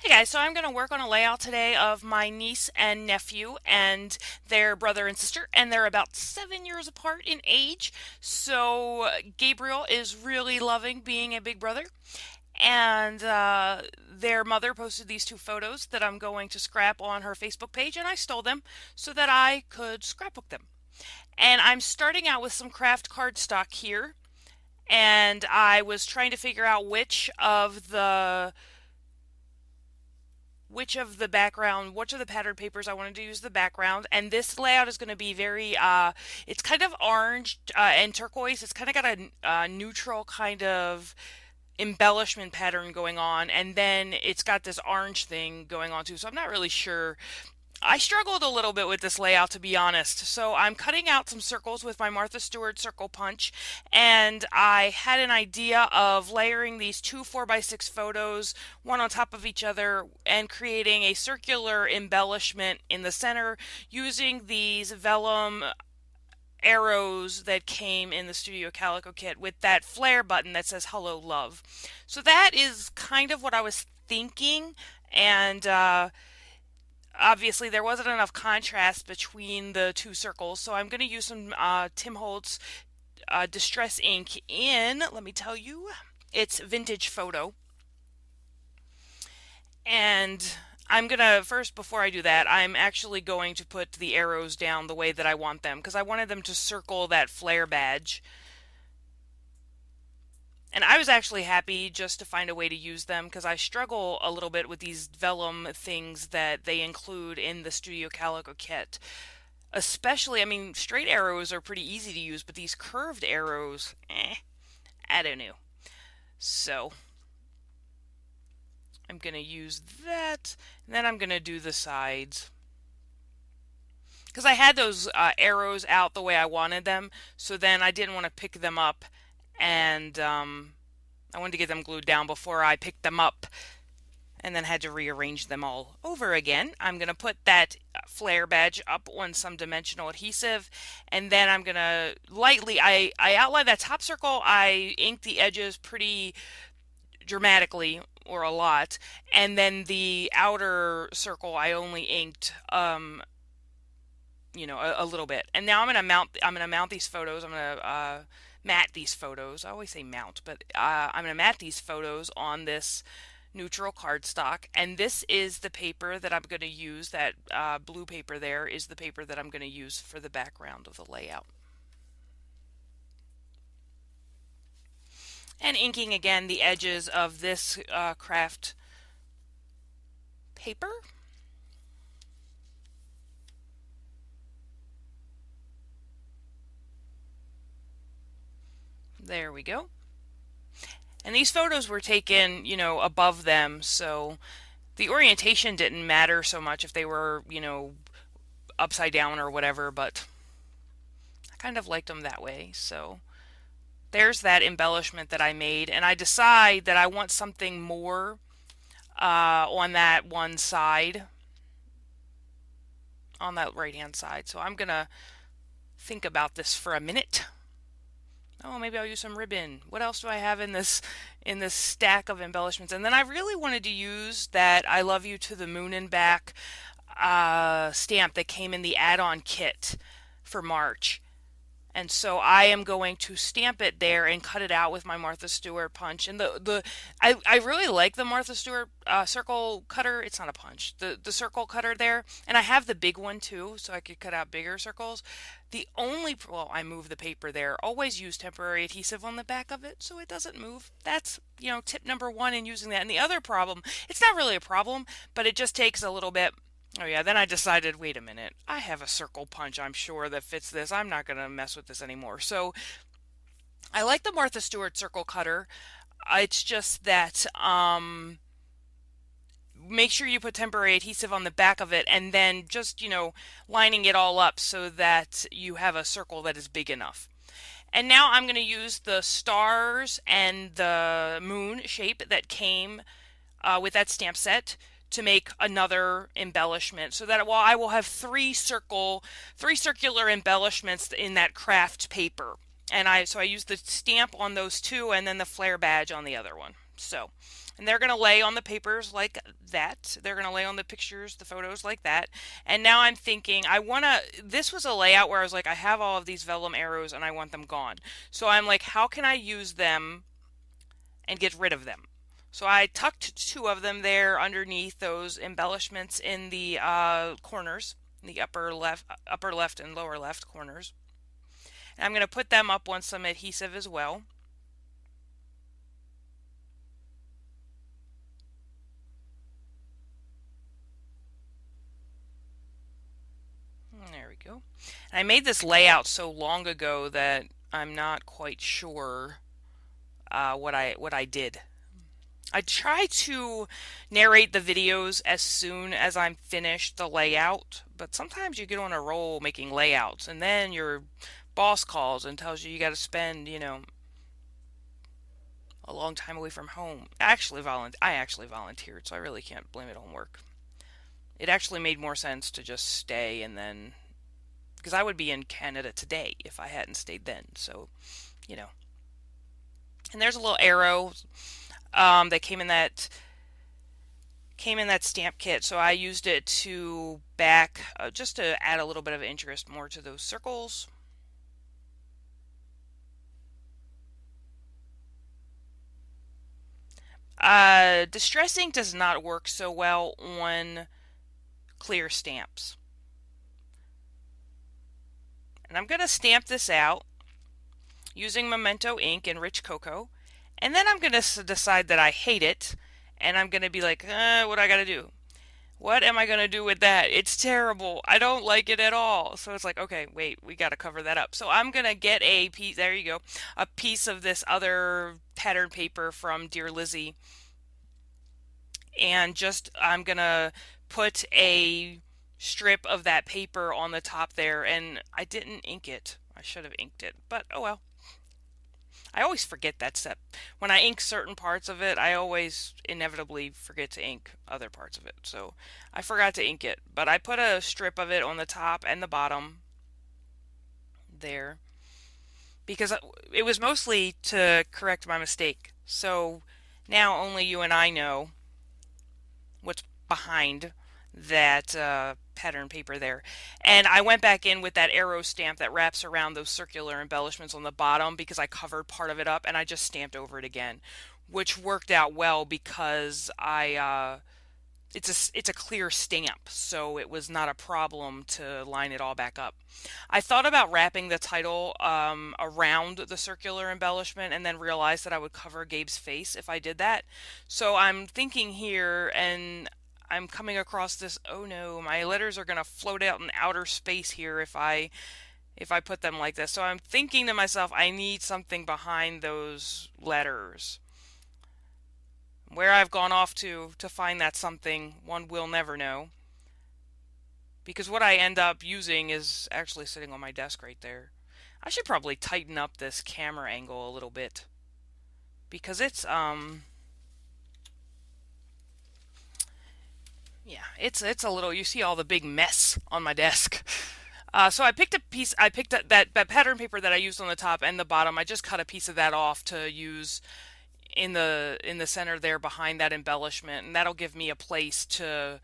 Hey guys, so I'm going to work on a layout today of my niece and nephew and their brother and sister, and they're about 7 years apart in age. So Gabriel is really loving being a big brother, and their mother posted these two photos that I'm going to scrap on her Facebook page, and I stole them so that I could scrapbook them. And I'm starting out with some craft cardstock here, and I was trying to figure out which of the pattern papers I wanted to use the background. And this layout is going to be very, it's kind of orange and turquoise. It's kind of got a neutral kind of embellishment pattern going on. And then it's got this orange thing going on too. So I'm not really sure. I struggled a little bit with this layout, to be honest. So I'm cutting out some circles with my Martha Stewart circle punch, and I had an idea of layering these two 4x6 photos, one on top of each other, and creating a circular embellishment in the center using these vellum arrows that came in the Studio Calico kit with that flare button that says "Hello, Love." So that is kind of what I was thinking, and obviously there wasn't enough contrast between the two circles, so I'm going to use some Tim Holtz Distress ink in, let me tell you, it's Vintage Photo. And I'm going to, first, before I do that, I'm actually going to put the arrows down the way that I want them, because I wanted them to circle that flare badge. And I was actually happy just to find a way to use them because I struggle a little bit with these vellum things that they include in the Studio Calico kit. Especially, I mean, straight arrows are pretty easy to use, but these curved arrows, I don't know. So I'm going to use that, and then I'm going to do the sides. Because I had those arrows out the way I wanted them, so then I didn't want to pick them up, and I wanted to get them glued down before I picked them up, and then had to rearrange them all over again. I'm going to put that flare badge up on some dimensional adhesive, and then I'm going to lightly, I outlined that top circle, I inked the edges pretty dramatically, or a lot, and then the outer circle I only inked a little bit. And now I'm gonna mount these photos. I'm gonna mat these photos. I always say mount, but I'm gonna mat these photos on this neutral cardstock. And this is the paper that I'm gonna use. That blue paper there is the paper that I'm gonna use for the background of the layout. And inking again the edges of this craft paper. There we go. And these photos were taken, above them, so the orientation didn't matter so much if they were, upside down or whatever, but I kind of liked them that way. So there's that embellishment that I made, and I decide that I want something more on that one side, on that right hand side. So I'm gonna think about this for a minute. Oh, maybe I'll use some ribbon. What else do I have in this stack of embellishments? And then I really wanted to use that "I Love You to the Moon and Back" stamp that came in the add-on kit for March. And so I am going to stamp it there and cut it out with my Martha Stewart punch. And I really like the Martha Stewart circle cutter. It's not a punch. The circle cutter there. And I have the big one too, so I could cut out bigger circles. Well, I move the paper there. Always use temporary adhesive on the back of it so it doesn't move. That's, tip number one in using that. And the other problem, it's not really a problem, but it just takes a little bit. Oh yeah, then I decided, wait a minute, I have a circle punch, I'm sure, that fits this. I'm not going to mess with this anymore. So I like the Martha Stewart circle cutter. It's just that make sure you put temporary adhesive on the back of it, and then just, lining it all up so that you have a circle that is big enough. And now I'm going to use the stars and the moon shape that came with that stamp set to make another embellishment, so that I will have three circular embellishments in that craft paper. And I used the stamp on those two and then the flare badge on the other one. So, and they're going to lay on the papers like that. They're going to lay on the pictures, the photos like that. And now I'm thinking, this was a layout where I was like, I have all of these vellum arrows and I want them gone. So I'm like, how can I use them and get rid of them? So I tucked two of them there underneath those embellishments in the corners, the upper left and lower left corners. And I'm going to put them up on some adhesive as well. There we go. And I made this layout so long ago that I'm not quite sure what I did. I try to narrate the videos as soon as I'm finished the layout, but sometimes you get on a roll making layouts, and then your boss calls and tells you got to spend, a long time away from home. I actually volunteered, so I really can't blame it on work. It actually made more sense to just stay and then because I would be in Canada today if I hadn't stayed then. So, you know. And there's a little arrow that came in that stamp kit, so I used it to back just to add a little bit of interest more to those circles. Distressing does not work so well on clear stamps. And I'm going to stamp this out using Memento ink and rich cocoa. And then I'm going to decide that I hate it. And I'm going to be like, what I got to do? What am I going to do with that? It's terrible. I don't like it at all. So it's like, okay, wait, we got to cover that up. So I'm going to get a piece, there you go, a piece of this other pattern paper from Dear Lizzie. And I'm going to put a strip of that paper on the top there. And I didn't ink it. I should have inked it, but oh well. I always forget that step. When I ink certain parts of it, I always inevitably forget to ink other parts of it. So I forgot to ink it, but I put a strip of it on the top and the bottom there because it was mostly to correct my mistake. So now only you and I know what's behind that pattern paper there. And I went back in with that arrow stamp that wraps around those circular embellishments on the bottom because I covered part of it up and I just stamped over it again, which worked out well because it's a clear stamp, so it was not a problem to line it all back up. I thought about wrapping the title around the circular embellishment and then realized that I would cover Gabe's face if I did that. So I'm thinking here and I'm coming across this, oh no, my letters are going to float out in outer space here if I put them like this. So I'm thinking to myself, I need something behind those letters. Where I've gone off to find that something, one will never know. Because what I end up using is actually sitting on my desk right there. I should probably tighten up this camera angle a little bit. Because it's a little, you see all the big mess on my desk. So I picked that pattern paper that I used on the top and the bottom. I just cut a piece of that off to use in the center there behind that embellishment, and that'll give me a place to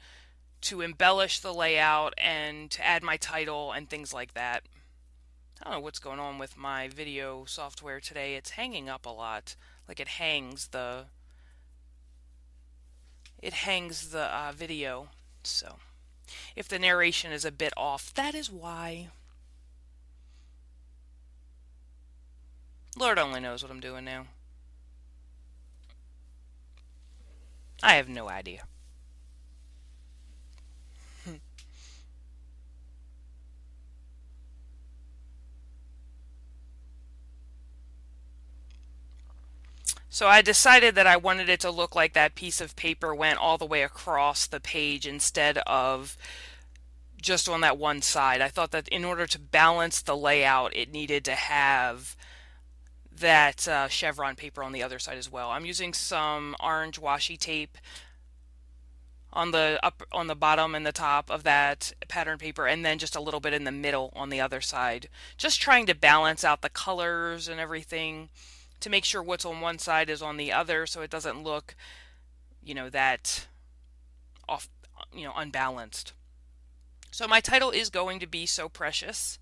embellish the layout and to add my title and things like that. I don't know what's going on with my video software today. It's hanging up a lot. Like it hangs the video. So if the narration is a bit off, that is why. Lord only knows what I'm doing now. I have no idea. So I decided that I wanted it to look like that piece of paper went all the way across the page instead of just on that one side. I thought that in order to balance the layout, it needed to have that chevron paper on the other side as well. I'm using some orange washi tape on the bottom and the top of that pattern paper, and then just a little bit in the middle on the other side. Just trying to balance out the colors and everything to make sure what's on one side is on the other so it doesn't look, that off, unbalanced. So my title is going to be So Precious,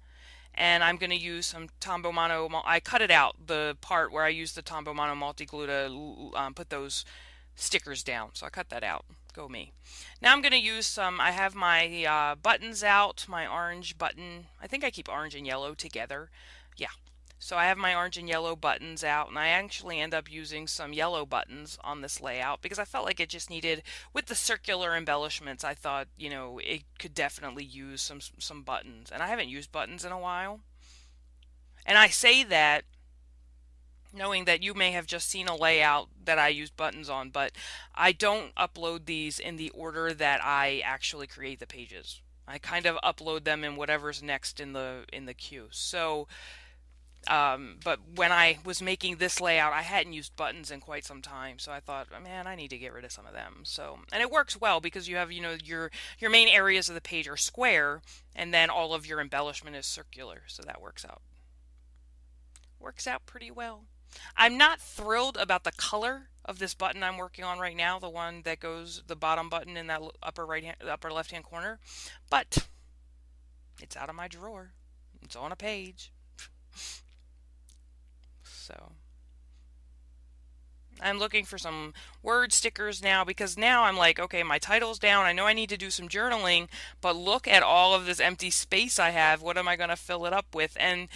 and I'm going to use some Tombow Mono. I cut it out, the part where I used the Tombow Mono multi-glue to put those stickers down. So I cut that out. Go me. Now I'm going to use some, I have my buttons out, my orange button. I think I keep orange and yellow together. Yeah. So I have my orange and yellow buttons out, and I actually end up using some yellow buttons on this layout because I felt like it just needed, with the circular embellishments, I thought, it could definitely use some buttons. And I haven't used buttons in a while. And I say that knowing that you may have just seen a layout that I use buttons on, but I don't upload these in the order that I actually create the pages. I kind of upload them in whatever's next in the queue. So, but when I was making this layout, I hadn't used buttons in quite some time, so I thought, oh, man, I need to get rid of some of them. So, and it works well because you have, your main areas of the page are square, and then all of your embellishment is circular. So that works out pretty well. I'm not thrilled about the color of this button I'm working on right now, the one that goes, the bottom button in that upper left hand corner, but it's out of my drawer. It's on a page. So I'm looking for some word stickers now because now I'm like, okay, my title's down. I know I need to do some journaling, but look at all of this empty space I have. What am I going to fill it up with? And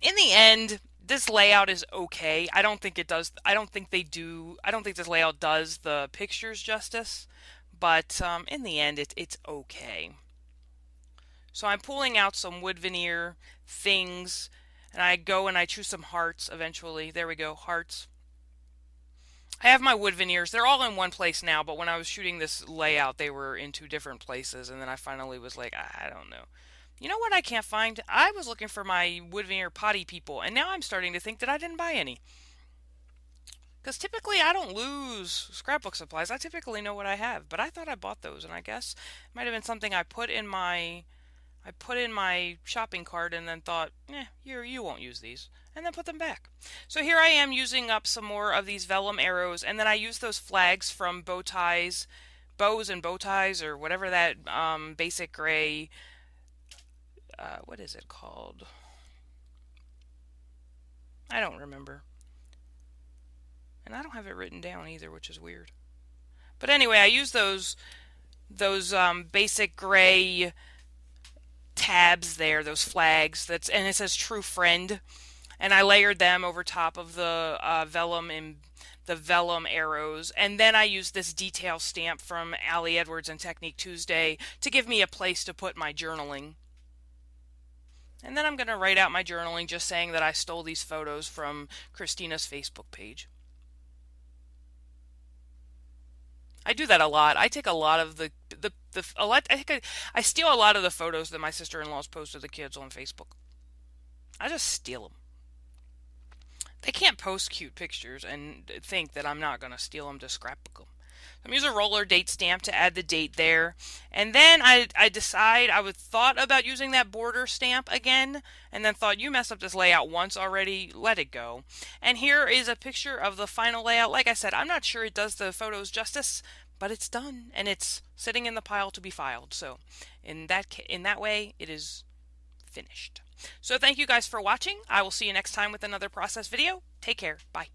in the end, this layout is okay. I don't think it does. I don't think this layout does the pictures justice, but in the end, it's okay. So I'm pulling out some wood veneer things, and I go and I choose some hearts eventually. There we go, hearts. I have my wood veneers. They're all in one place now, but when I was shooting this layout, they were in two different places, and then I finally was like, I don't know. You know what I can't find? I was looking for my wood veneer potty people, and now I'm starting to think that I didn't buy any. Because typically I don't lose scrapbook supplies. I typically know what I have, but I thought I bought those, and I guess it might have been something I put in my shopping cart and then thought, you won't use these, and then put them back. So here I am using up some more of these vellum arrows, and then I use those flags from bows and bow ties, or whatever that basic gray, what is it called? I don't remember. And I don't have it written down either, which is weird. But anyway, I use those basic gray tabs there, those flags. And it says True Friend, and I layered them over top of the vellum arrows, and then I used this detail stamp from Allie Edwards and Technique Tuesday to give me a place to put my journaling. And then I'm going to write out my journaling just saying that I stole these photos from Christina's Facebook page. I do that a lot. I take a lot of I steal a lot of the photos that my sister-in-laws post of the kids on Facebook. I just steal them. They can't post cute pictures and think that I'm not going to steal them to scrapbook them. I'm using a roller date stamp to add the date there. And then I thought about using that border stamp again, and then thought, you messed up this layout once already, let it go. And here is a picture of the final layout. Like I said, I'm not sure it does the photos justice, but it's done, and it's sitting in the pile to be filed. So in that way, it is finished. So thank you guys for watching. I will see you next time with another process video. Take care. Bye.